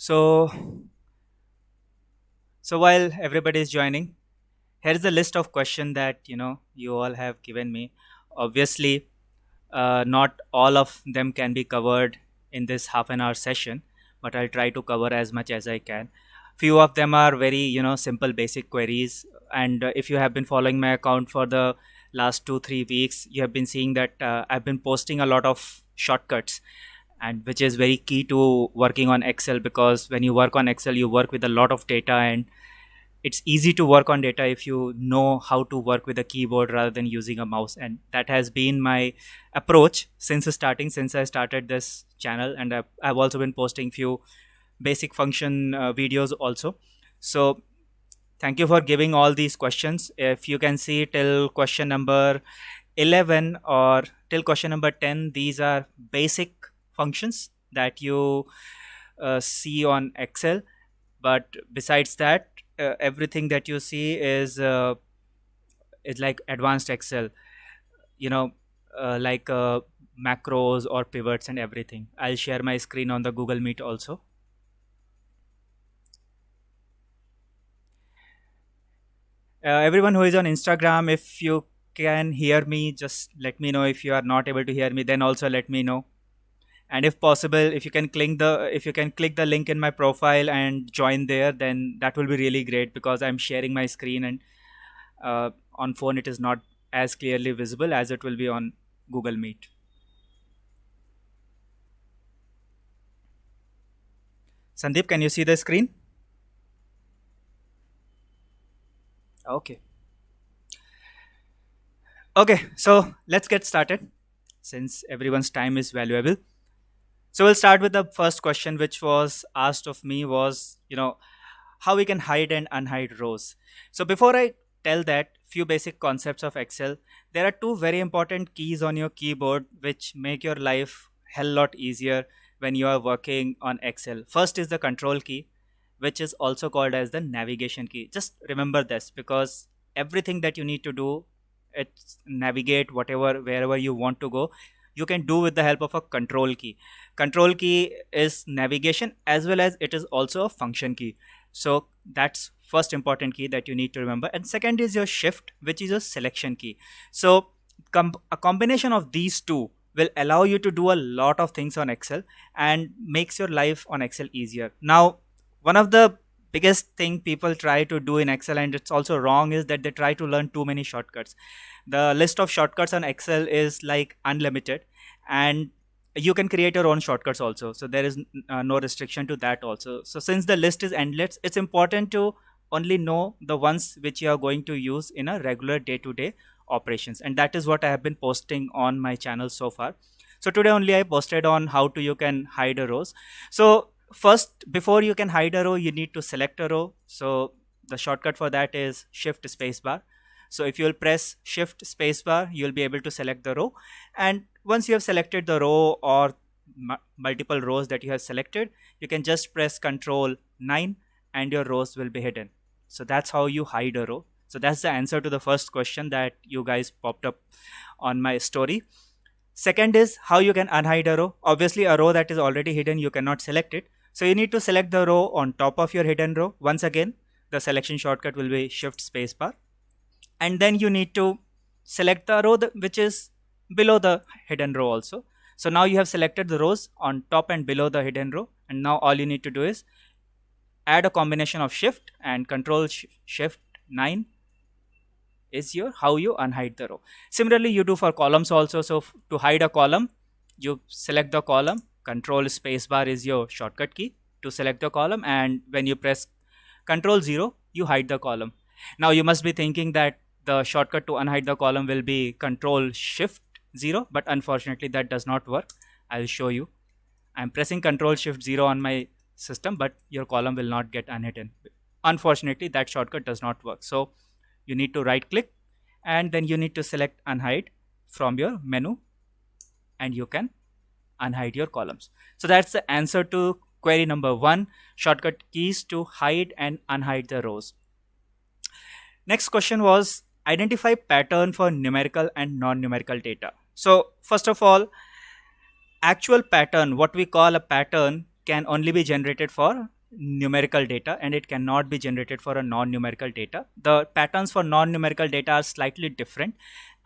So, so while everybody is joining, here's a list of questions that you all have given me. Obviously, not all of them can be covered in this half an hour session, but I'll try to cover as much as I can. Few of them are very simple basic queries, and if you have been following my account for the last 2 3 weeks, you have been seeing that I've been posting a lot of shortcuts, and which is very key to working on Excel, because when you work on Excel you work with a lot of data, and it's easy to work on data if you know how to work with a keyboard rather than using a mouse. And that has been my approach since I started this channel. And I've also been posting few basic function videos also. So thank you for giving all these questions. If you can see till question number 11 or till question number 10, these are basic functions that you see on Excel. But besides that, everything that you see is like advanced Excel, you know like macros or pivots and everything. I'll share my screen on the Google Meet also. Everyone who is on Instagram, if you can hear me, just let me know. If you are not able to hear me, then also let me know. And if possible, if you can click the link in my profile and join there, then that will be really great, because I'm sharing my screen, and on phone it is not as clearly visible as it will be on Google Meet. Sandeep, can you see the screen? Okay. Okay, so let's get started, since everyone's time is valuable. So we'll start with the first question, which was asked of me, was how we can hide and unhide rows. So before I tell that, few basic concepts of Excel, there are two very important keys on your keyboard which make your life hell lot easier when you are working on Excel. First is the control key, which is also called as the navigation key. Just remember this, because everything that you need to do, it's navigate whatever wherever you want to go, you can do with the help of a control key. Control key is navigation as well as it is also a function key. So that's first important key that you need to remember. And second is your shift, which is a selection key. So a combination of these two will allow you to do a lot of things on Excel and makes your life on Excel easier. Now, one of the biggest thing people try to do in Excel, and it's also wrong, is that they try to learn too many shortcuts. The list of shortcuts on Excel is like unlimited, and you can create your own shortcuts also, so there is no restriction to that also. So since the list is endless, it's important to only know the ones which you are going to use in a regular day-to-day operations, and that is what I have been posting on my channel so far. So today only I posted on how to you can hide a rows. So first, before you can hide a row, you need to select a row. So the shortcut for that is shift spacebar. So if you'll press shift spacebar, you'll be able to select the row. And once you have selected the row or multiple rows that you have selected, you can just press Control 9 and your rows will be hidden. So that's how you hide a row. So that's the answer to the first question that you guys popped up on my story. Second is how you can unhide a row. Obviously, a row that is already hidden, you cannot select it. So you need to select the row on top of your hidden row. Once again, the selection shortcut will be shift spacebar. And then you need to select the row which is below the hidden row also. So now you have selected the rows on top and below the hidden row, and now all you need to do is add a combination of shift and control shift 9 is your how you unhide the row. Similarly, you do for columns also. So to hide a column, you select the column, control spacebar is your shortcut key to select the column, and when you press control 0, you hide the column. Now you must be thinking that the shortcut to unhide the column will be control shift 0, but unfortunately that does not work. I'll show you. I'm pressing control shift 0 on my system, but your column will not get unhidden. Unfortunately, that shortcut does not work. So you need to right click, and then you need to select unhide from your menu, and you can unhide your columns. So that's the answer to query number 1, shortcut keys to hide and unhide the rows. Next question was identify pattern for numerical and non-numerical data. So first of all, actual pattern, what we call a pattern, can only be generated for numerical data, and it cannot be generated for a non-numerical data. The patterns for non-numerical data are slightly different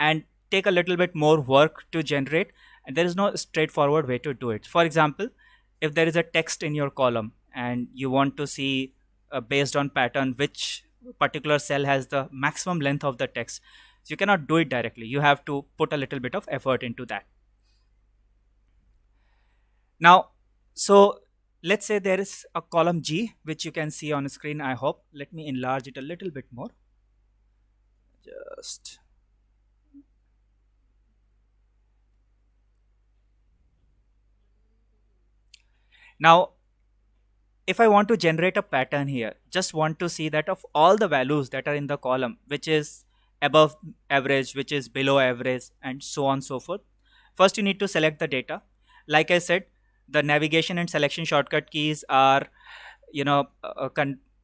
and take a little bit more work to generate, and there is no straightforward way to do it. For example, if there is a text in your column and you want to see, based on pattern, which particular cell has the maximum length of the text, you cannot do it directly. You have to put a little bit of effort into that. Now, so let's say there is a column G, which you can see on screen, I hope. Let me enlarge it a little bit more. Just now, if I want to generate a pattern here, just want to see that of all the values that are in the column, which is above average, which is below average, and so on and so forth. First, you need to select the data. Like I said, the navigation and selection shortcut keys are,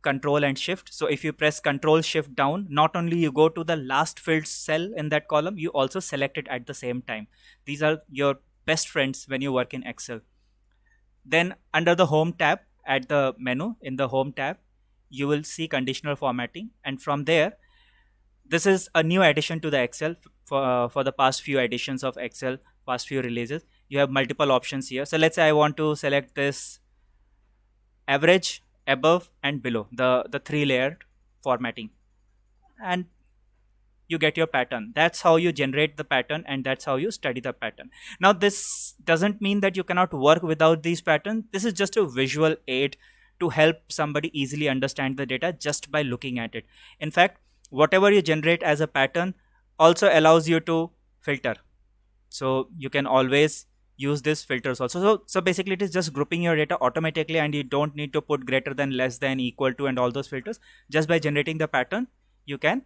control and shift. So if you press control shift down, not only you go to the last filled cell in that column, you also select it at the same time. These are your best friends when you work in Excel. Then under the home tab, at the menu in the home tab, you will see conditional formatting, and from there, this is a new addition to the Excel. For the past few editions of Excel, past few releases, you have multiple options here. So let's say I want to select this average, above, and below, the three layered formatting, and you get your pattern. That's how you generate the pattern, and that's how you study the pattern. Now, this doesn't mean that you cannot work without these patterns. This is just a visual aid to help somebody easily understand the data just by looking at it. In fact, whatever you generate as a pattern also allows you to filter. So you can always use these filters also. So basically it is just grouping your data automatically, and you don't need to put greater than, less than, equal to, and all those filters. Just by generating the pattern, you can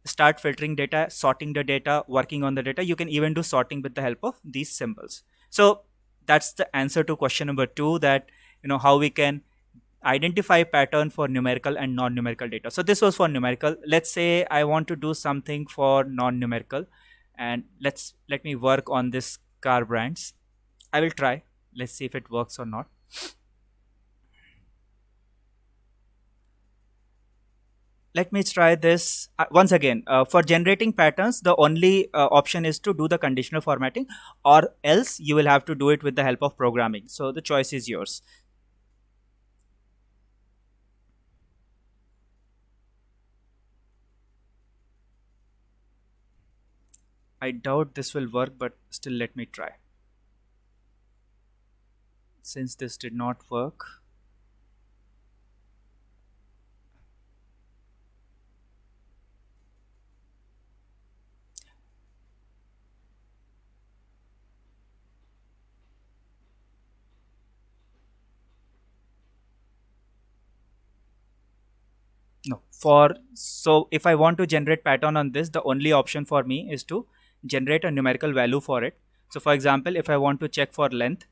start filtering data, sorting the data, working on the data. You can even do sorting with the help of these symbols. So that's the answer to question number 2, that how we can identify pattern for numerical and non-numerical data. So this was for numerical. Let's say I want to do something for non-numerical, and let me work on this car brands. I will try. Let's see if it works or not. Let me try this once again. For generating patterns, the only option is to do the conditional formatting, or else you will have to do it with the help of programming. So the choice is yours. I doubt this will work, but still let me try. Since this did not work, no. So if I want to generate pattern on this, the only option for me is to generate a numerical value for it. So for example, if I want to check for length,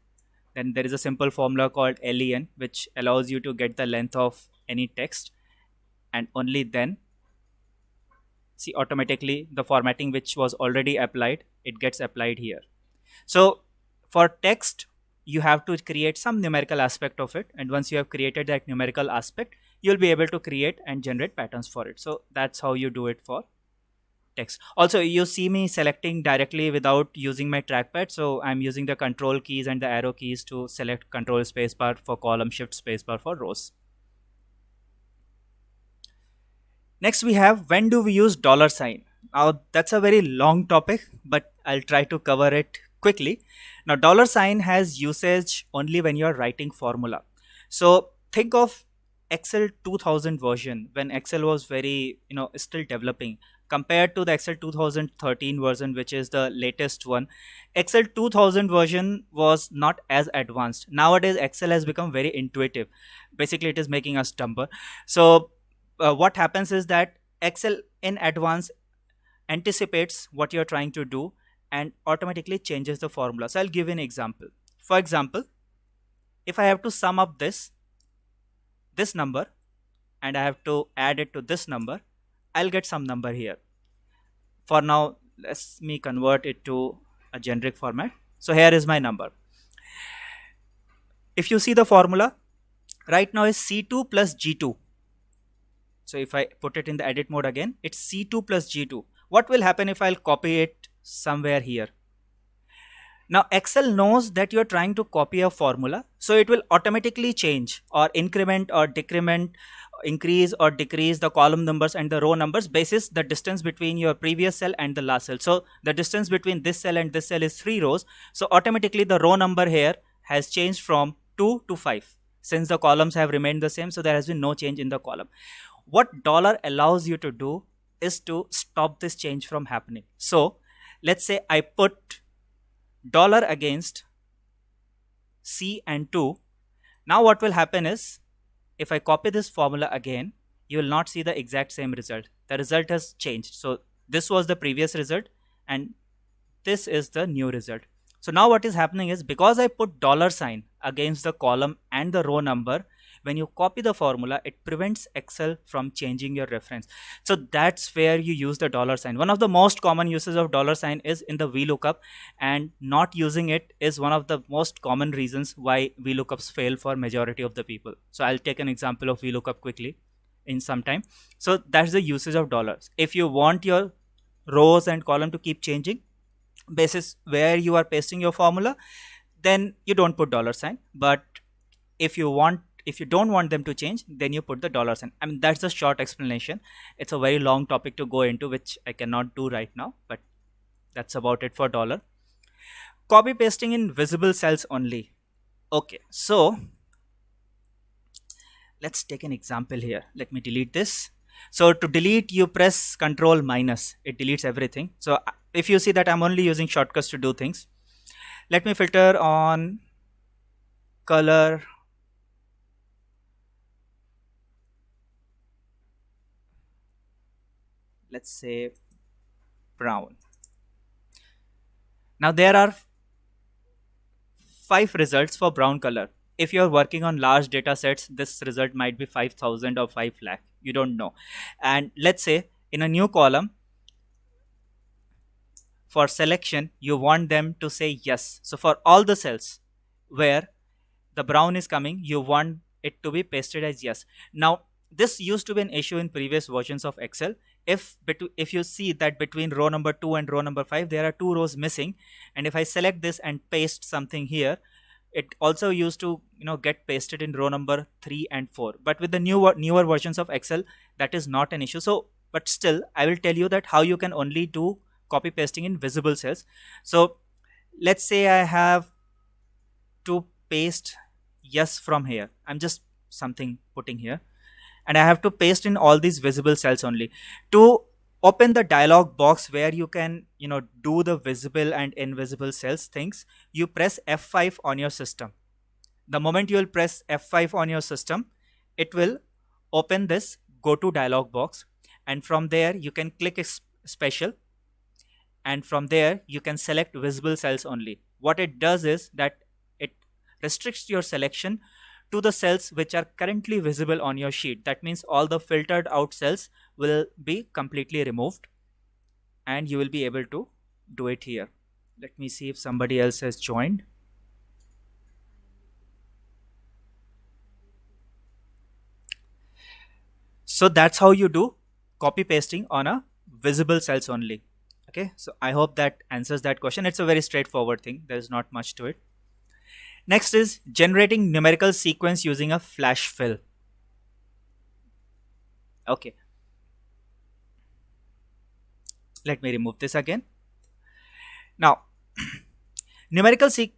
then there is a simple formula called len, which allows you to get the length of any text, and only then, see, automatically the formatting which was already applied, it gets applied here. So for text, you have to create some numerical aspect of it, and once you have created that numerical aspect, you'll be able to create and generate patterns for it. So that's how you do it for text. Also, you see me selecting directly without using my trackpad, so I'm using the control keys and the arrow keys to select control spacebar for column, shift spacebar for rows. Next we have, when do we use dollar sign? Now that's a very long topic, but I'll try to cover it quickly. Now dollar sign has usage only when you're writing formula. So think of Excel 2000 version, when Excel was very, still developing, compared to the Excel 2013 version, which is the latest one. Excel 2000 version was not as advanced. Nowadays Excel has become very intuitive. Basically it is making us dumber. So what happens is that Excel in advance anticipates what you're trying to do and automatically changes the formula. So I'll give you an example. For example, if I have to sum up this number and I have to add it to this number, I'll get some number here. For now, let me convert it to a generic format. So here is my number. if you see the formula right now is C2 plus G2. So if I put it in the edit mode again, it's C2 plus G2. What will happen if I'll copy it somewhere here? Now Excel knows that you're trying to copy a formula, so it will automatically change or increment or decrement, increase or decrease the column numbers and the row numbers basis the distance between your previous cell and the last cell. So the distance between this cell and this cell is 3 rows. So automatically the row number here has changed from 2 to 5 since the columns have remained the same. So there has been no change in the column. What dollar allows you to do is to stop this change from happening. So let's say I put dollar against C and 2. Now what will happen is, if I copy this formula again, you will not see the exact same result. The result has changed. So this was the previous result and this is the new result. So now what is happening is, because I put dollar sign against the column and the row number, when you copy the formula, it prevents Excel from changing your reference. So that's where you use the dollar sign. One of the most common uses of dollar sign is in the VLOOKUP, and not using it is one of the most common reasons why VLOOKUPs fail for majority of the people. So I'll take an example of VLOOKUP quickly in some time. So that's the usage of dollars. If you want your rows and column to keep changing basis where you are pasting your formula, then you don't put dollar sign. But if you don't want them to change, then you put the dollar sign. I mean, that's a short explanation. It's a very long topic to go into, which I cannot do right now, but that's about it for dollar. Copy pasting in visible cells only. Okay, so let's take an example here. Let me delete this. So to delete, you press Control minus. It deletes everything. So if you see that I'm only using shortcuts to do things, let me filter on color. Let's say brown. Now there are 5 results for brown color. If you're working on large data sets, this result might be 5,000 or 5 lakh. You don't know. And let's say in a new column, for selection, you want them to say yes. So for all the cells where the brown is coming, you want it to be pasted as yes. Now, this used to be an issue in previous versions of Excel. If you see that between row number 2 and row number 5, there are 2 rows missing, and if I select this and paste something here, it also used to get pasted in row number 3 and 4. But with the newer versions of Excel, that is not an issue. So, but still, I will tell you that how you can only do copy pasting in visible cells. So let's say I have to paste yes from here. I'm just putting here, and I have to paste in all these visible cells only. To open the dialog box where you can do the visible and invisible cells things, you press F5 on your system. The moment you will press F5 on your system, it will open this go to dialog box, and from there you can click special, and from there you can select visible cells only. What it does is that it restricts your selection to the cells which are currently visible on your sheet. That means all the filtered out cells will be completely removed, and you will be able to do it here. Let me see if somebody else has joined. So that's how you do copy pasting on a visible cells only. Okay, so I hope that answers that question. It's a very straightforward thing. There's not much to it. Next is generating numerical sequence using a flash fill. Okay, let me remove this again. Now,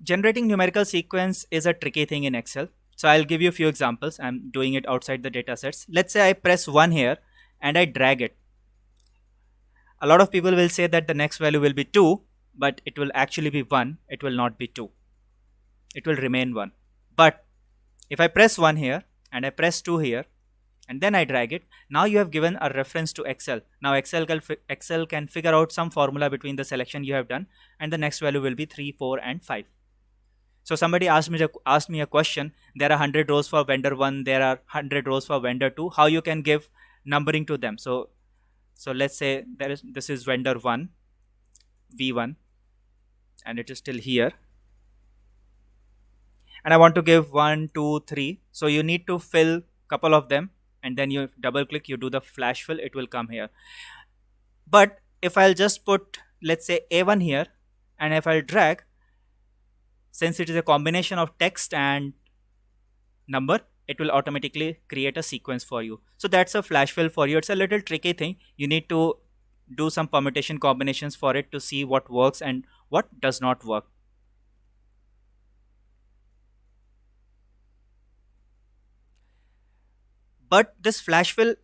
generating numerical sequence is a tricky thing in Excel. So I'll give you a few examples. I'm doing it outside the data sets. Let's say I press 1 here and I drag it. A lot of people will say that the next value will be 2, but it will actually be 1. It will not be 2. It will remain 1. But if I press 1 here and I press 2 here and then I drag it, now you have given a reference to Excel. Now Excel can figure out some formula between the selection you have done, and the next value will be 3, 4 and 5. So somebody asked me a question. There are 100 rows for vendor 1, there are 100 rows for vendor 2. How you can give numbering to them? So let's say this is vendor 1, V1, and it is still here. and I want to give 1 2 3, so you need to fill couple of them, and then you double click, you do the flash fill, it will come here. But if I'll just put, let's say, A1 here, and if I'll drag, since it is a combination of text and number, it will automatically create a sequence for you. So that's a flash fill for you. It's a little tricky thing. You need to do some permutation combinations for it to see what works and what does not work. But this flash fill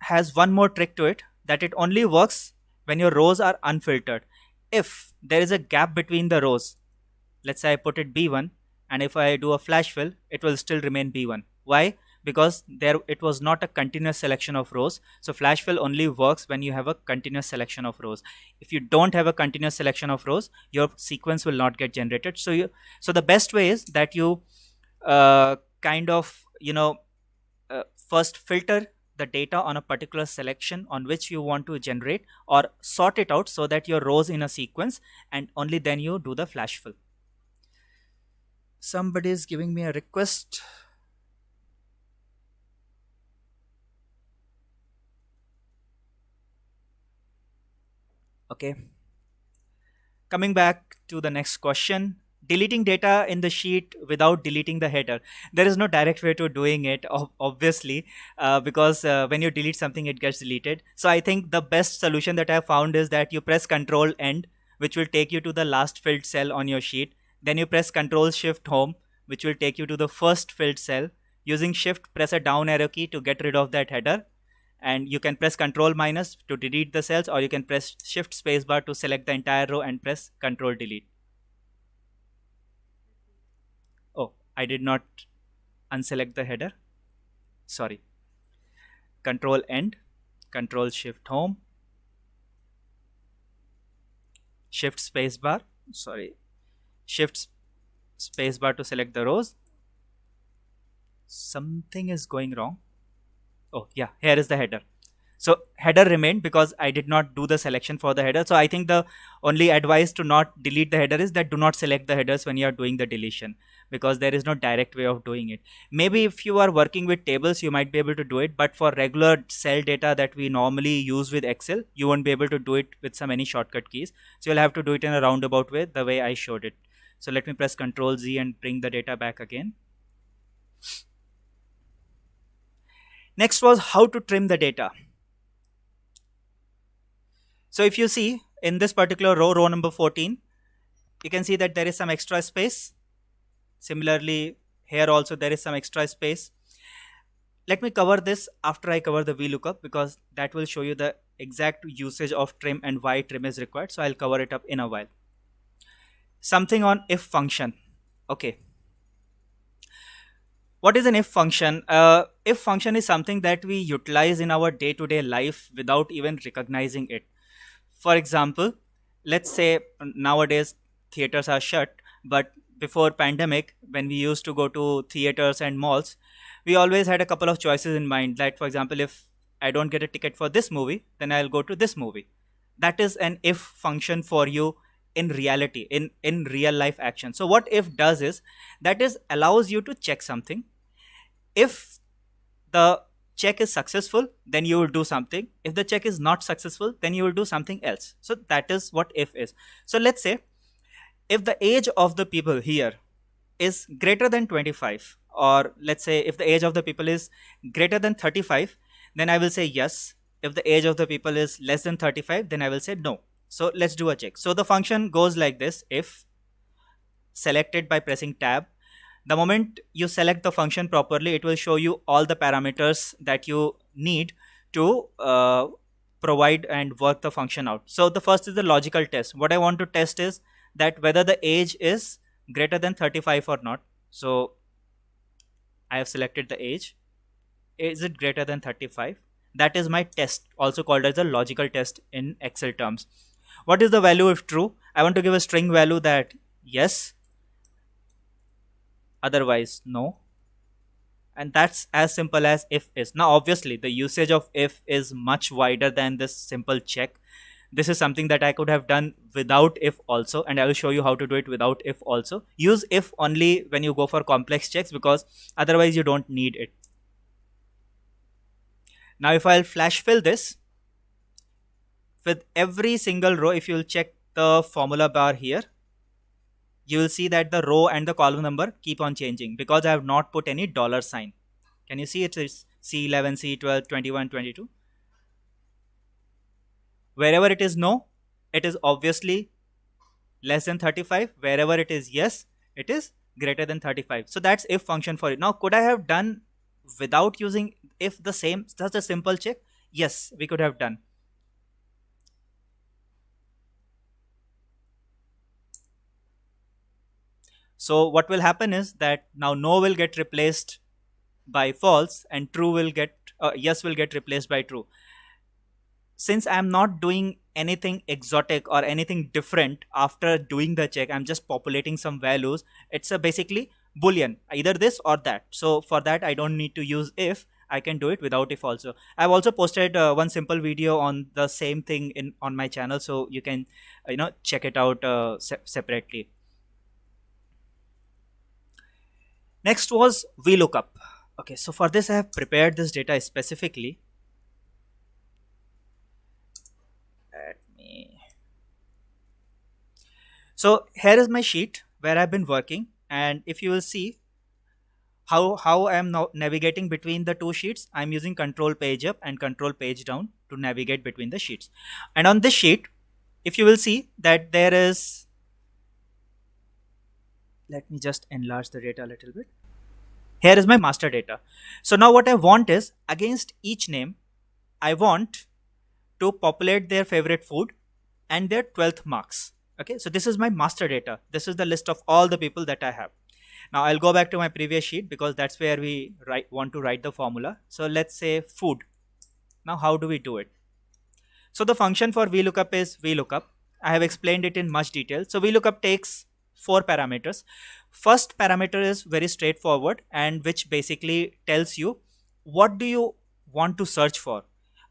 has one more trick to it, that it only works when your rows are unfiltered. If there is a gap between the rows, let's say I put it B1, and if I do a flash fill, it will still remain B1. Why? Because there it was not a continuous selection of rows. So flash fill only works when you have a continuous selection of rows. If you don't have a continuous selection of rows, your sequence will not get generated. So the best way is that you kind of first filter the data on a particular selection on which you want to generate, or sort it out so that your rows in a sequence, and only then you do the flash fill. Somebody is giving me a request. Okay. Coming back to the next question, deleting data in the sheet without deleting the header. There is no direct way to doing it, obviously, because when you delete something, it gets deleted. So I think the best solution that I have found is that you press Control End, which will take you to the last filled cell on your sheet. Then you press Control Shift Home, which will take you to the first filled cell. Using Shift, press a down arrow key to get rid of that header. And you can press Control minus to delete the cells, or you can press Shift spacebar to select the entire row and press Control delete. Oh, I did not unselect the header. Sorry. Control End, Control Shift Home, Shift spacebar. Sorry. Shift spacebar to select the rows. Something is going wrong. Oh yeah, here is the header. So header remained because I did not do the selection for the header. So I think the only advice to not delete the header is that do not select the headers when you are doing the deletion, because there is no direct way of doing it. Maybe if you are working with tables, you might be able to do it, but for regular cell data that we normally use with Excel, you won't be able to do it with some any shortcut keys. So you'll have to do it in a roundabout way, the way I showed it. So let me press Ctrl Z and bring the data back again. Next was how to trim the data. So if you see in this particular row, row number 14, you can see that there is some extra space. Similarly, here also there is some extra space. Let me cover this after I cover the VLOOKUP, because that will show you the exact usage of trim and why trim is required. So I'll cover it up in a while. Something on if function. Okay. What is an if function? If function is something that we utilize in our day-to-day life without even recognizing it. For example, let's say nowadays theaters are shut, but before pandemic, when we used to go to theaters and malls, we always had a couple of choices in mind. Like, for example, if I don't get a ticket for this movie, then I'll go to this movie. That is an if function for you in reality, in real life action. So what if does is that is allows you to check something. If the check is successful, then you will do something. If the check is not successful, then you will do something else. So that is what if is. So let's say if the age of the people here is greater than 25, or let's say if the age of the people is greater than 35, then I will say yes. If the age of the people is less than 35, then I will say no. So let's do a check. So the function goes like this: if selected by pressing tab. The moment you select the function properly, it will show you all the parameters that you need to provide and work the function out. So the first is the logical test. What I want to test is that whether the age is greater than 35 or not. So I have selected the age. Is it greater than 35? That is my test, also called as a logical test in Excel terms. What is the value if true? I want to give a string value that yes, otherwise no, and that's as simple as if is. Now obviously the usage of if is much wider than this simple check, This is something that I could have done without if also, and I will show you how to do it without if also. Use if only when you go for complex checks, because otherwise you don't need it. Now if I'll flash fill this, with every single row, if you'll check the formula bar here, you will see that the row and the column number keep on changing because I have not put any dollar sign. Can you see it is C11, C12, 21, 22? Wherever it is no, it is obviously less than 35. Wherever it is yes, it is greater than 35. So that's if function for it. Now, could I have done without using if the same, such a simple check? Yes, we could have done. So what will happen is that now no will get replaced by false and true will get yes will get replaced by true. Since I'm not doing anything exotic or anything different after doing the check, I'm just populating some values. It's a basically boolean, either this or that. So for that I don't need to use if, I can do it without if also. I've also posted one simple video on the same thing in on my channel, so you can check it out separately. Next was VLOOKUP. Okay, so for this I have prepared this data specifically. Let me. So here is my sheet where I've been working, and if you will see how I am now navigating between the two sheets, I'm using control page up and control page down to navigate between the sheets. And on this sheet, if you will see that there is, let me just enlarge the data a little bit. Here is my master data. So now what I want is, against each name, I want to populate their favorite food and their 12th marks. Okay, so this is my master data. This is the list of all the people that I have. Now I'll go back to my previous sheet because that's where we want to write the formula. So let's say food. Now how do we do it? So the function for VLOOKUP is VLOOKUP. I have explained it in much detail. So VLOOKUP takes 4 parameters. First parameter is very straightforward, and which basically tells you what do you want to search for,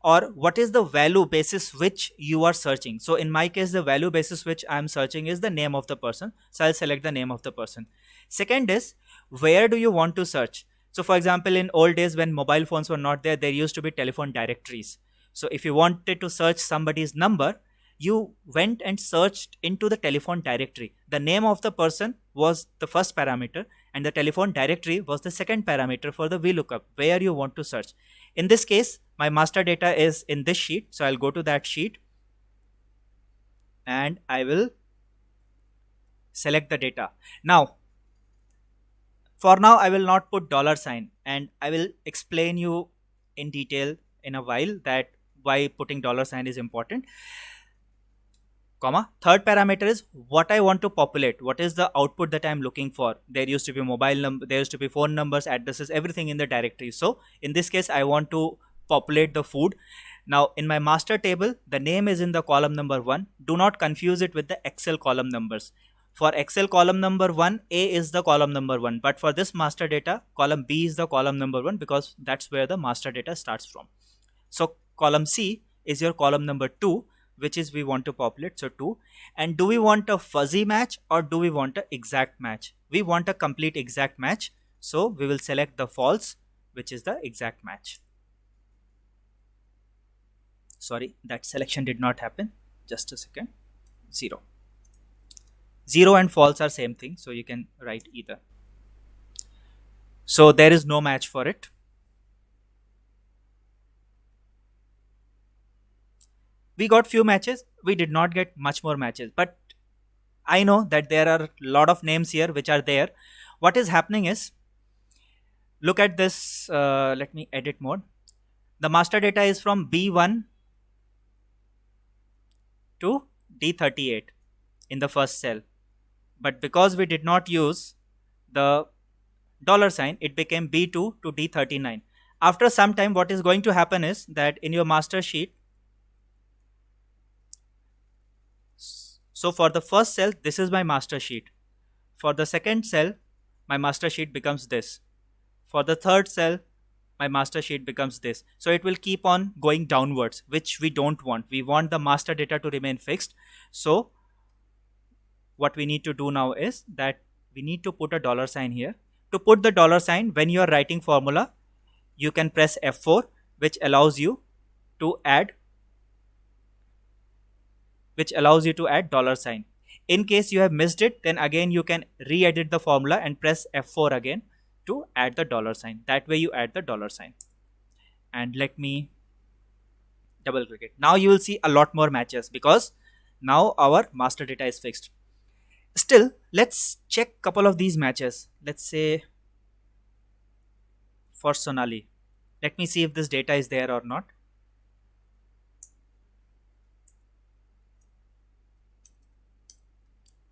or what is the value basis which you are searching. So in my case, the value basis which I am searching is the name of the person. So I'll select the name of the person. Second is, where do you want to search? So for example, in old days when mobile phones were not there, there used to be telephone directories. So if you wanted to search somebody's number, you went and searched into the telephone directory. The name of the person was the first parameter and the telephone directory was the second parameter for the VLOOKUP, where you want to search. In this case, my master data is in this sheet. So I'll go to that sheet and I will select the data. Now, for now, I will not put $sign, and I will explain you in detail in a while that why putting $sign is important. Comma. Third parameter is what I want to populate. What is the output that I'm looking for? There used to be mobile number, there used to be phone numbers, addresses, everything in the directory. So in this case, I want to populate the food. Now in my master table, the name is in the column number 1. Do not confuse it with the Excel column numbers. For Excel column number 1, A is the column number 1. But for this master data, column B is the column number 1 because that's where the master data starts from. So column C is your column number 2, which is we want to populate. So 2. And do we want a fuzzy match or do we want an exact match? We want a complete exact match. So we will select the false, which is the exact match. Sorry, that selection did not happen. Just a second. 0. 0 and false are same thing, so you can write either. So there is no match for it. We got few matches. We did not get much more matches, but I know that there are a lot of names here which are there. What is happening is, look at this. Let me edit mode. The master data is from B1 to D38 in the first cell. But because we did not use the $sign, it became B2 to D39. After some time, what is going to happen is that in your master sheet, so for the first cell, this is my master sheet. For the second cell, my master sheet becomes this. For the third cell, my master sheet becomes this. So it will keep on going downwards, which we don't want. We want the master data to remain fixed. So what we need to do now is that we need to put a dollar sign here. To put the dollar sign, when you are writing formula, you can press F4, which allows you to add dollar sign. In case you have missed it, then again you can re-edit the formula and press F4 again to add the dollar sign. That way you add the dollar sign. And let me double click it. Now you will see a lot more matches because now our master data is fixed. Still, let's check couple of these matches. Let's say for Sonali. Let me see if this data is there or not.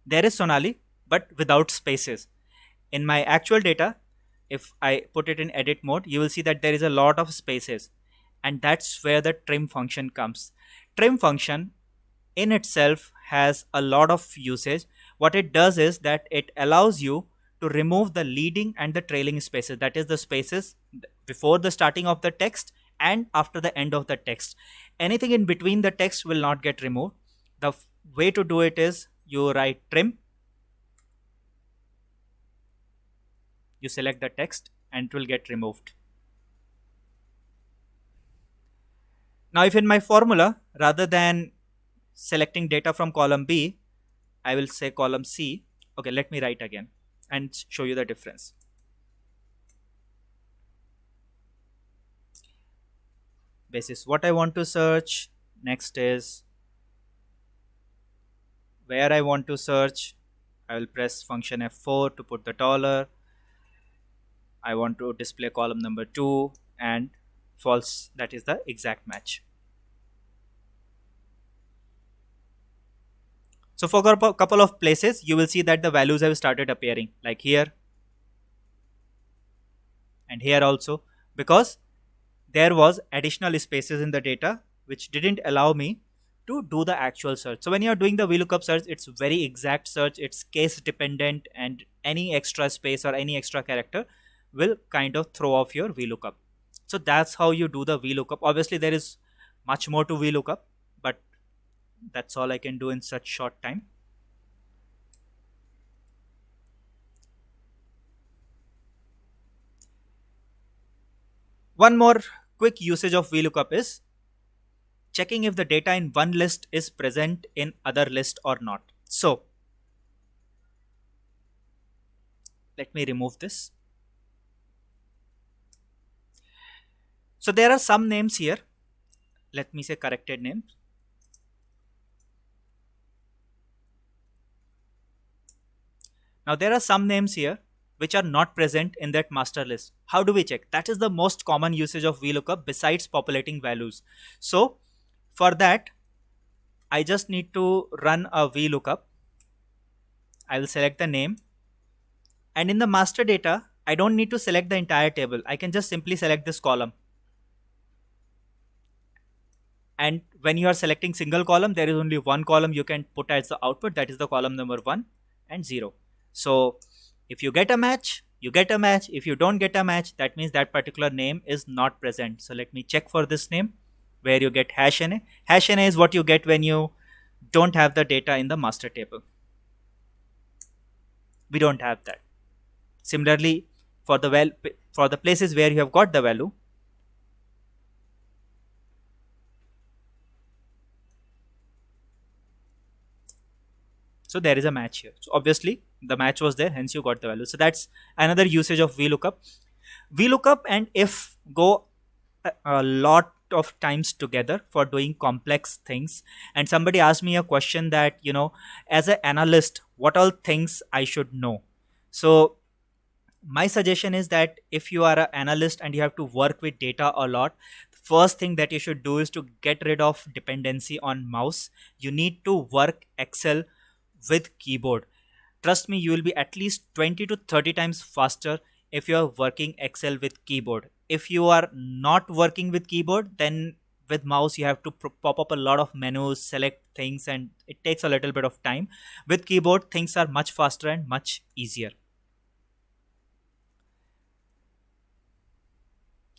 There is Sonali, but without spaces. In my actual data, if I put it in edit mode, you will see that there is a lot of spaces, and that's where the trim function comes. Trim function in itself has a lot of usage. What it does is that it allows you to remove the leading and the trailing spaces, that is the spaces before the starting of the text and after the end of the text. Anything in between the text will not get removed. The way to do it is you write trim, you select the text, and it will get removed. Now if in my formula, rather than selecting data from column B, I will say column C. Okay, let me write again and show you the difference. Basis what I want to search. Next is where I want to search. I will press function F4 to put the dollar. I want to display column number 2 and false, that is the exact match. So for a couple of places, you will see that the values have started appearing, like here and here also, because there was additional spaces in the data which didn't allow me to do the actual search. So when you are doing the VLOOKUP search, it's very exact search, it's case dependent, and any extra space or any extra character will kind of throw off your VLOOKUP. So that's how you do the VLOOKUP. Obviously there is much more to VLOOKUP, but that's all I can do in such short time. One more quick usage of VLOOKUP is checking if the data in one list is present in other list or not. So let me remove this. So there are some names here. Let me say corrected names. Now there are some names here which are not present in that master list. How do we check? That is the most common usage of VLOOKUP besides populating values. So for that, I just need to run a VLOOKUP. I will select the name, and in the master data, I don't need to select the entire table. I can just simply select this column. And when you are selecting single column, there is only one column you can put as the output, that is the column number 1 and 0. So if you get a match, you get a match. If you don't get a match, that means that particular name is not present. So let me check for this name where you get #NA. #NA is what you get when you don't have the data in the master table. We don't have that. Similarly, for the places where you have got the value, so there is a match here. So obviously the match was there, hence you got the value. So that's another usage of VLOOKUP. VLOOKUP and if go a lot of times together for doing complex things. And somebody asked me a question that, as an analyst, what all things I should know. So my suggestion is that if you are an analyst and you have to work with data a lot, the first thing that you should do is to get rid of dependency on mouse. You need to work Excel with keyboard. Trust me, you will be at least 20 to 30 times faster if you are working Excel with keyboard. If you are not working with keyboard, then with mouse you have to pop up a lot of menus, select things, and it takes a little bit of time. With keyboard, things are much faster and much easier.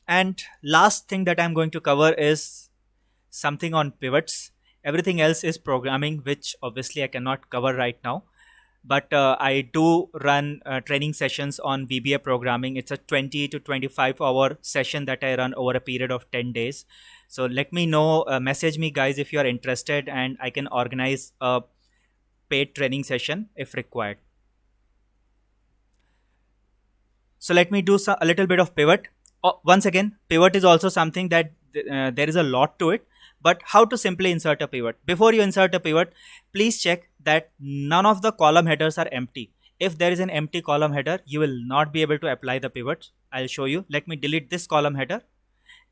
And last thing that I'm going to cover is something on pivots. Everything else is programming, which obviously I cannot cover right now. But I do run training sessions on VBA programming. It's a 20 to 25 hour session that I run over a period of 10 days. So let me know, message me guys if you are interested, and I can organize a paid training session if required. So let me do a little bit of pivot. Once again, pivot is also something that there is a lot to it. But how to simply insert a pivot? Before you insert a pivot, please check that none of the column headers are empty. If there is an empty column header, you will not be able to apply the pivot. I'll show you. Let me delete this column header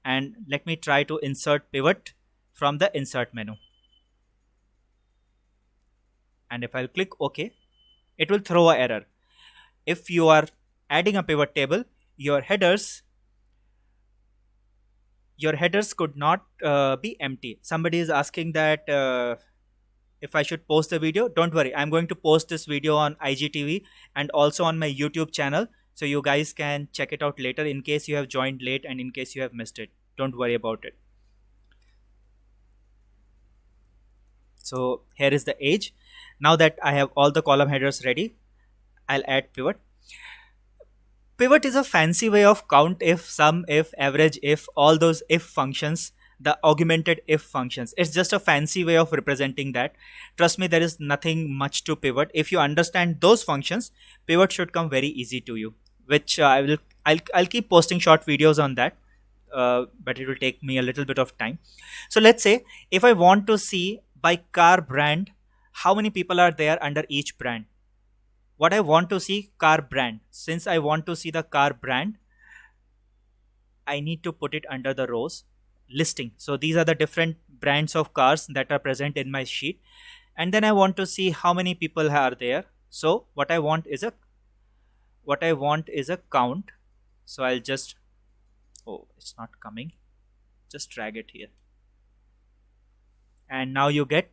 and let me try to insert pivot from the insert menu. And if I'll click OK, it will throw an error. If you are adding a pivot table, your headers could not be empty. Somebody is asking that if I should post the video. Don't worry, I'm going to post this video on IGTV and also on my YouTube channel, so you guys can check it out later in case you have joined late and in case you have missed it. Don't worry about it. So here is the age. Now that I have all the column headers ready, I'll add pivot. Pivot is a fancy way of count if, sum if, average if, all those if functions, the augmented if functions. It's just a fancy way of representing that. Trust me, there is nothing much to pivot. If you understand those functions, pivot should come very easy to you, which I'll keep posting short videos on that, but it will take me a little bit of time. So let's say if I want to see by car brand, how many people are there under each brand. What I want to see, car brand. Since I want to see the car brand, I need to put it under the rows listing. So these are the different brands of cars that are present in my sheet. And then I want to see how many people are there. So what I want is a count. So I'll just, oh, it's not coming. Just drag it here. And now you get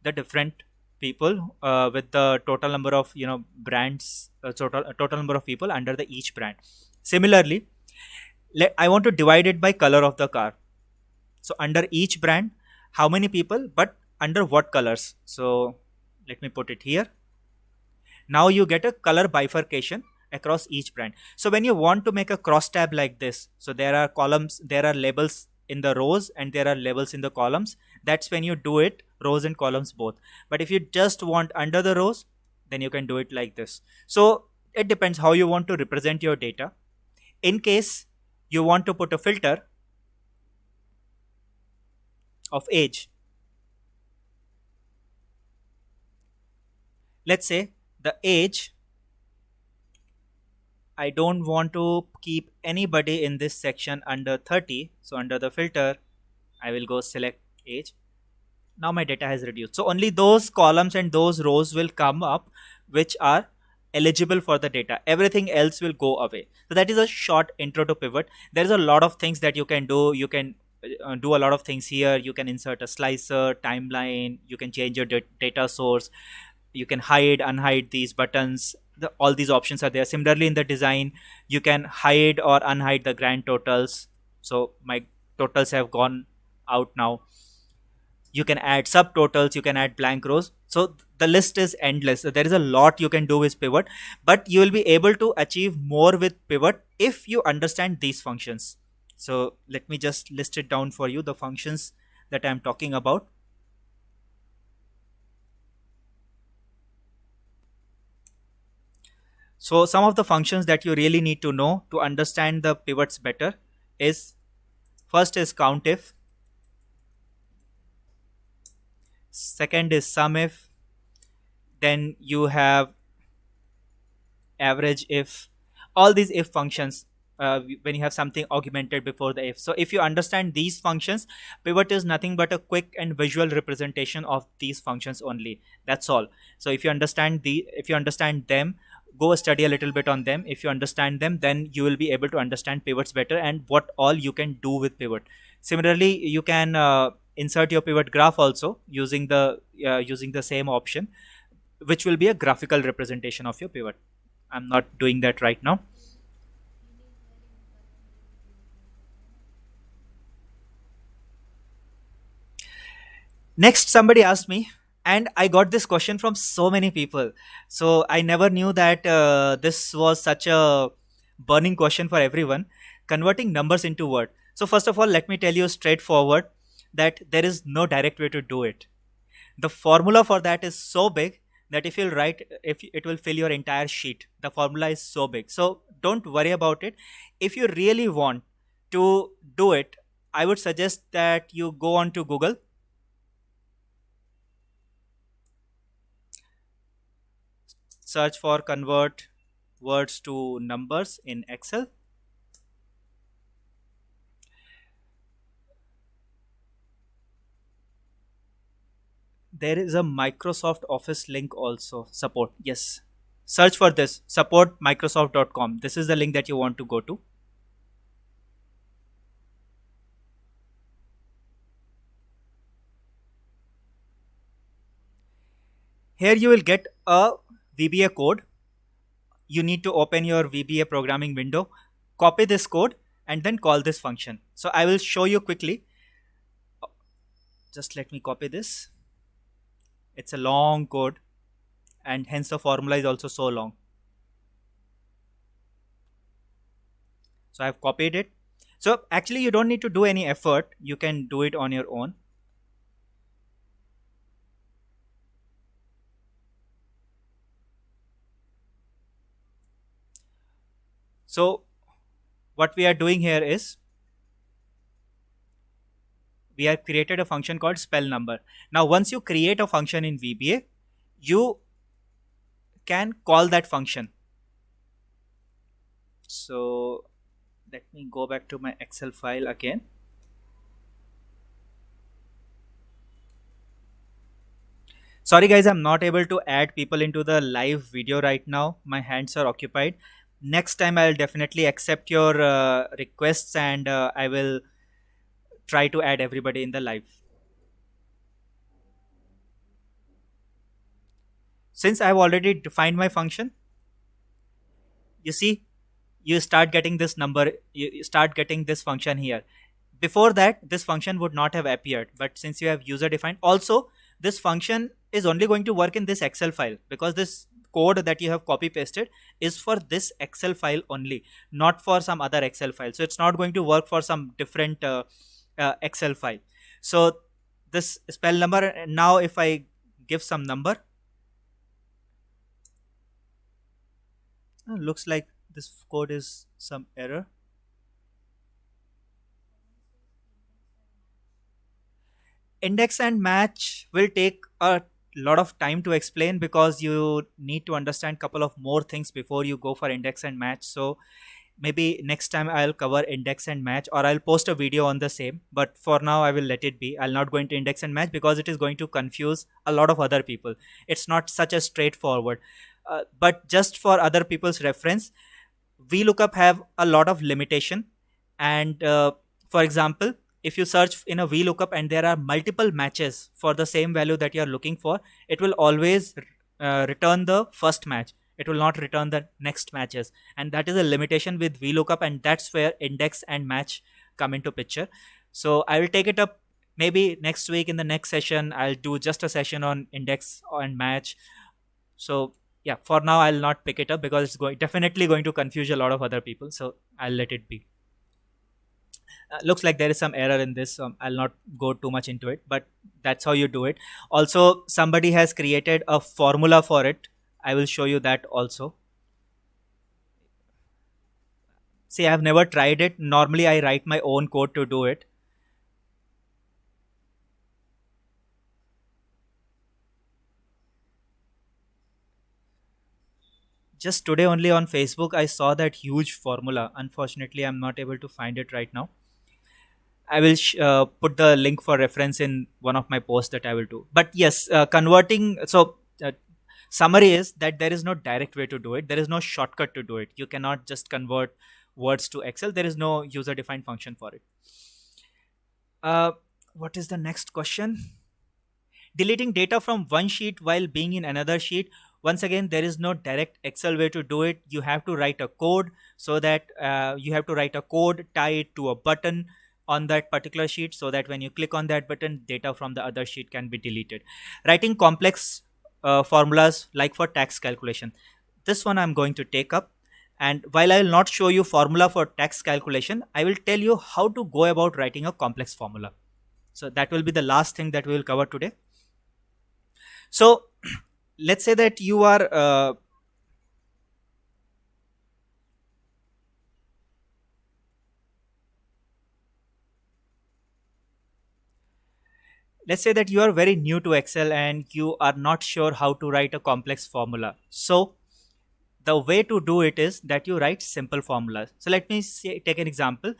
the different people with the total number of brands, total number of people under the each brand. Similarly, I want to divide it by color of the car. So under each brand, how many people, but under what colors. So let me put it here. Now you get a color bifurcation across each brand. So when you want to make a cross tab like this, so there are columns, there are labels in the rows and there are labels in the columns. That's when you do it rows and columns both. But if you just want under the rows, then you can do it like this. So it depends how you want to represent your data. In case you want to put a filter of age, let's say the age, I don't want to keep anybody in this section under 30. So under the filter, I will go select age. Now my data has reduced. So only those columns and those rows will come up which are eligible for the data. Everything else will go away. So that is a short intro to pivot. There is a lot of things that you can do. You can do a lot of things here. You can insert a slicer, timeline. You can change your data source. You can hide, unhide these buttons. All these options are there. Similarly, in the design, you can hide or unhide the grand totals. So my totals have gone out now. You can add subtotals, you can add blank rows. So the list is endless. So there is a lot you can do with pivot, but you will be able to achieve more with pivot if you understand these functions. So let me just list it down for you, the functions that I'm talking about. So some of the functions that you really need to know to understand the pivots better is, first is COUNTIF, second is SUMIF, then you have average if, all these if functions when you have something augmented before the if. So if you understand these functions, pivot is nothing but a quick and visual representation of these functions only. That's all. So if you understand them, go study a little bit on them. If you understand them, then you will be able to understand pivots better and what all you can do with pivot. Similarly, you can insert your pivot graph also using the same option, which will be a graphical representation of your pivot. I'm not doing that right now. Next, somebody asked me, and I got this question from so many people. So I never knew that this was such a burning question for everyone. Converting numbers into word. So first of all, let me tell you straightforward that there is no direct way to do it. The formula for that is so big that if you'll write, if it will fill your entire sheet. The formula is so big, so don't worry about it. If you really want to do it, I would suggest that you go on to Google, search for convert words to numbers in Excel. There is a Microsoft Office link also, support. Yes, search for this, support microsoft.com. This is the link that you want to go to. Here you will get a VBA code. You need to open your VBA programming window, copy this code, and then call this function. So I will show you quickly. Just let me copy this. It's a long code, and hence the formula is also so long. So I've copied it. So actually you don't need to do any effort. You can do it on your own. So what we are doing here is we have created a function called spell number. Now once you create a function in VBA, you can call that function. So let me go back to my Excel file again. Sorry guys, I'm not able to add people into the live video right now. My hands are occupied. Next time I'll definitely accept your requests, and I will try to add everybody in the live. Since I've already defined my function, you see, you start getting this number, you start getting this function here. Before that, this function would not have appeared, but since you have user defined, also this function is only going to work in this Excel file, because this code that you have copy pasted is for this Excel file only, not for some other Excel file. So it's not going to work for some different Excel file. So this spell number, now if I give some number, looks like this code is some error. Index and match will take a lot of time to explain, because you need to understand couple of more things before you go for index and match. So maybe next time I'll cover index and match, or I'll post a video on the same, but for now I will let it be. I'll not go into index and match because it is going to confuse a lot of other people. It's not such a straightforward, but just for other people's reference, VLOOKUP have a lot of limitation. And for example, if you search in a VLOOKUP and there are multiple matches for the same value that you are looking for, it will always return the first match. It will not return the next matches, and that is a limitation with VLOOKUP, and that's where index and match come into picture. So I will take it up maybe next week. In the next session, I'll do just a session on index and match. So yeah, for now I'll not pick it up because it's definitely going to confuse a lot of other people, so I'll let it be. Looks like there is some error in this, I'll not go too much into it, but that's how you do it. Also, somebody has created a formula for it. I will show you that also. See, I've never tried it. Normally I write my own code to do it. Just today only on Facebook I saw that huge formula. Unfortunately, I'm not able to find it right now. I will put the link for reference in one of my posts that I will do. But yes, converting. So summary is that there is no direct way to do it. There is no shortcut to do it. You cannot just convert words to Excel. There is no user defined function for it. Uh, what is the next question? Deleting data from one sheet while being in another sheet. Once again, there is no direct Excel way to do it. You have to write a code, so that you have to write a code, tie it to a button, on that particular sheet, so that when you click on that button, data from the other sheet can be deleted. Writing complex formulas like for tax calculation, this one I'm going to take up. And while I will not show you formula for tax calculation, I will tell you how to go about writing a complex formula. So that will be the last thing that we will cover today. So let's say that you are let's say that you are very new to Excel and you are not sure how to write a complex formula. So the way to do it is that you write simple formulas. So let me take an example.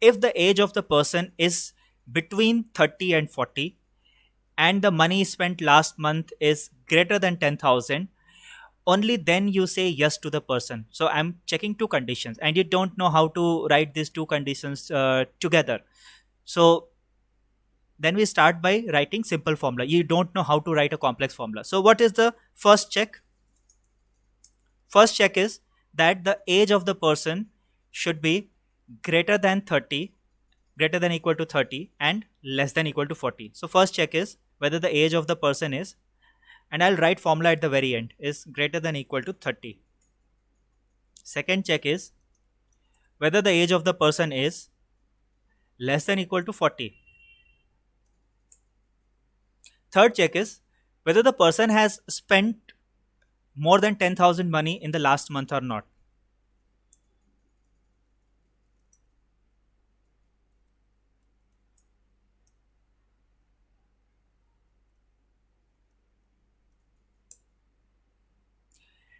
If the age of the person is between 30 and 40 and the money spent last month is greater than 10,000, only then you say yes to the person. So I'm checking two conditions and you don't know how to write these two conditions together. So then we start by writing simple formula. You don't know how to write a complex formula. So what is the first check? First check is that the age of the person should be greater than 30, greater than equal to 30 and less than equal to 40. So first check is whether the age of the person is, and I'll write formula at the very end, is greater than equal to 30. Second check is whether the age of the person is less than equal to 40. Third check is whether the person has spent more than 10,000 money in the last month or not.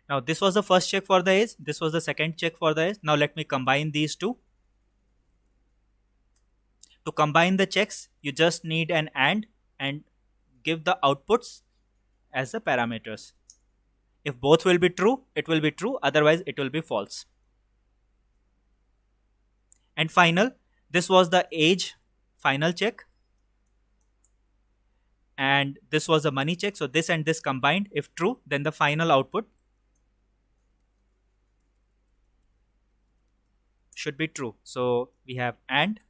Now this was the first check for the age, this was the second check for the age. Now let me combine these two. To combine the checks, you just need an and give the outputs as the parameters. If both will be true, it will be true, otherwise it will be false. And final, this was the age final check, and this was the money check. So this and this combined, if true, then the final output should be true. So we have and.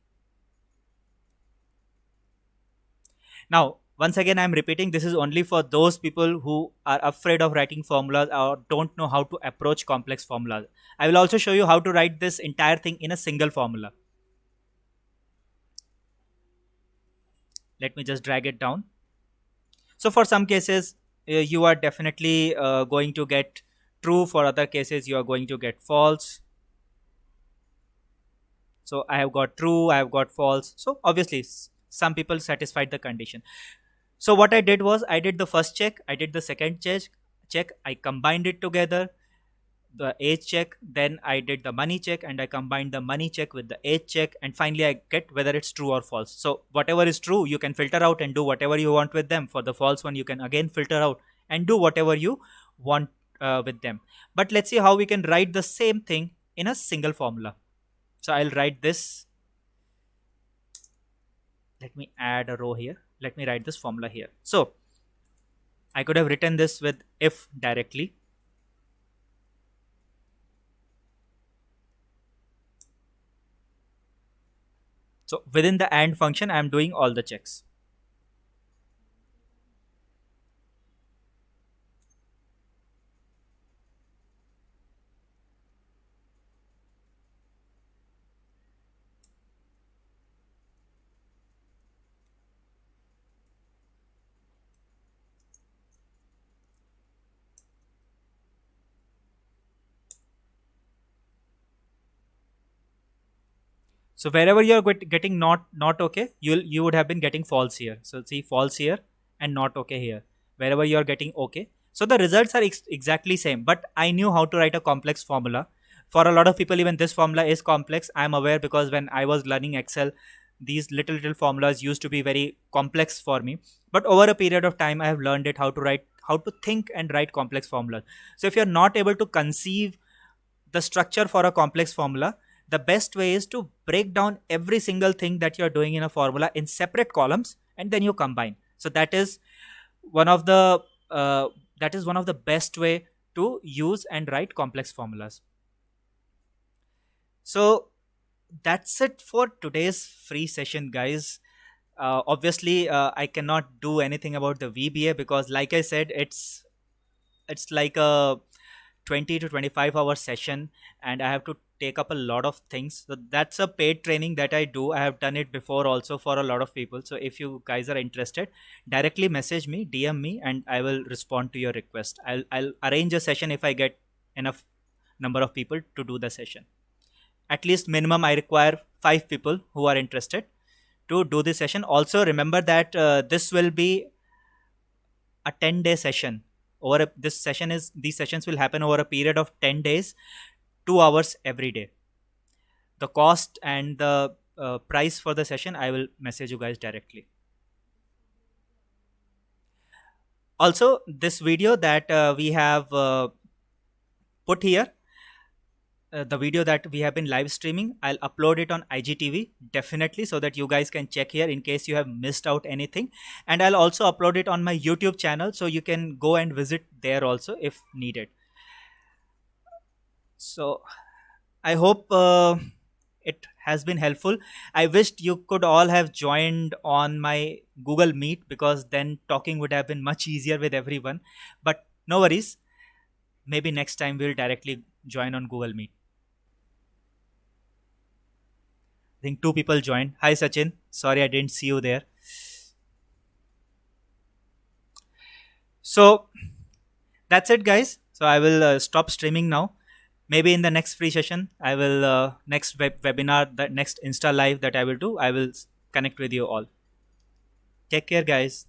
Now once again I'm repeating, this is only for those people who are afraid of writing formulas or don't know how to approach complex formulas. I will also show you how to write this entire thing in a single formula. Let me just drag it down. So for some cases you are definitely going to get true, for other cases you are going to get false. So I have got true, I have got false. So obviously some people satisfied the condition. So what I did was I did the first check, I did the second check, I combined it together, the age check, then I did the money check and I combined the money check with the age check, and finally I get whether it's true or false. So whatever is true you can filter out and do whatever you want with them. For the false one you can again filter out and do whatever you want with them. But let's see how we can write the same thing in a single formula. So I'll write this. Let me add a row here. Let me write this formula here. So I could have written this with if directly. So within the AND function, I am doing all the checks. So wherever you are getting not okay, you would have been getting false here. So see false here and not okay here. Wherever you are getting okay. So the results are exactly same. But I knew how to write a complex formula. For a lot of people, even this formula is complex. I am aware because when I was learning Excel, these little formulas used to be very complex for me. But over a period of time, I have learned it how to think and write complex formulas. So if you're not able to conceive the structure for a complex formula, the best way is to break down every single thing that you're doing in a formula in separate columns and then you combine. So that is one of the best way to use and write complex formulas. So that's it for today's free session, guys. Obviously, I cannot do anything about the VBA because, like I said, it's like a 20 to 25 hour session, and I have to take up a lot of things. So that's a paid training that I do. I have done it before also for a lot of people. So if you guys are interested, directly message me, DM me, and I will respond to your request. I'll arrange a session if I get enough number of people to do the session. At least minimum I require 5 people who are interested to do this session. Also remember that this will be a 10-day session. This session is these sessions will happen over a period of 10 days, 2 hours every day. The cost and the price for the session I will message you guys directly. Also, this video that we have put here, the video that we have been live streaming, I'll upload it on IGTV definitely, so that you guys can check here in case you have missed out anything. And I'll also upload it on my YouTube channel, so you can go and visit there also if needed. So I hope it has been helpful. I wished you could all have joined on my Google Meet, because then talking would have been much easier with everyone. But no worries. Maybe next time we'll directly join on Google Meet. I think 2 people joined. Hi Sachin. Sorry I didn't see you there. So that's it, guys. So I will stop streaming now. Maybe in the next free session, I will next webinar, the next Insta live that I will do, I will connect with you all. Take care, guys.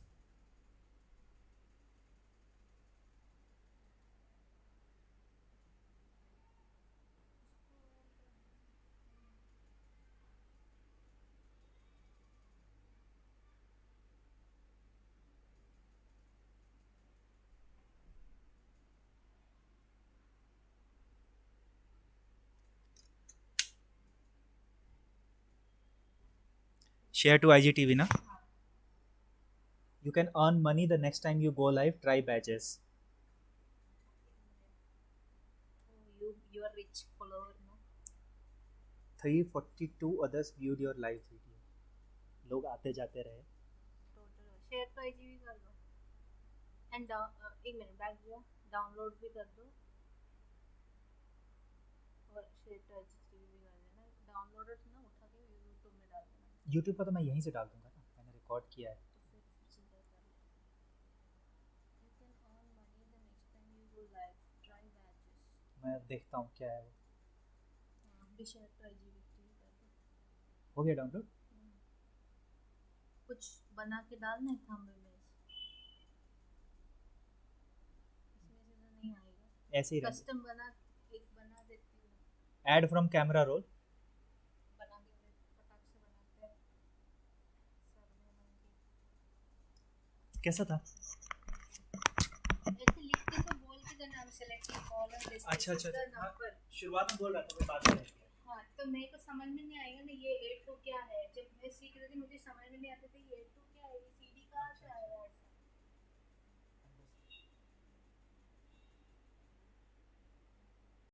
Share to IGTV na. You can earn money the next time you go live. Try badges. You are rich follower, no? 342 others viewed your live video. लोग आते जाते रहे. Total share तो IGB कर दो and एक minute back जाओ, download भी कर दो और शेयर तो आईजीबी भी कर देना. डाउनलोडेड ना उठा के यूट्यूब में डाल देना. YouTube पर तो मैं यहीं से डाल दूंगा ना, मैंने रिकॉर्ड किया है. तो फिर सिंपल कर लो. You can earn money the next time you go live. Try batches. मैं देखता हूँ क्या है वो. भी शेयर तो आईजीबी कर दो. हो गया डाउनलोड. कुछ बना के डालना है थंबनेल में. इसमें से तो नहीं आएगा. ऐसे ही कस्टम बना देती हूँ. ऐड फ्रॉम कैमरा रोल बना के फटाक से बनाते हैं. कैसा था. ऐसे लिख के तो बोल के देना. हम सेलेक्ट कॉलम लिस्ट. अच्छा नंबर शुरुआत में बोल रहा था, मैं बात कर. हाँ, तो मेरे को समझ में नहीं आएगा ना ये 8 2 क्या है. जब मैं सीख रही थी मुझे समझ में नहीं आता था ये 8 2 क्या है.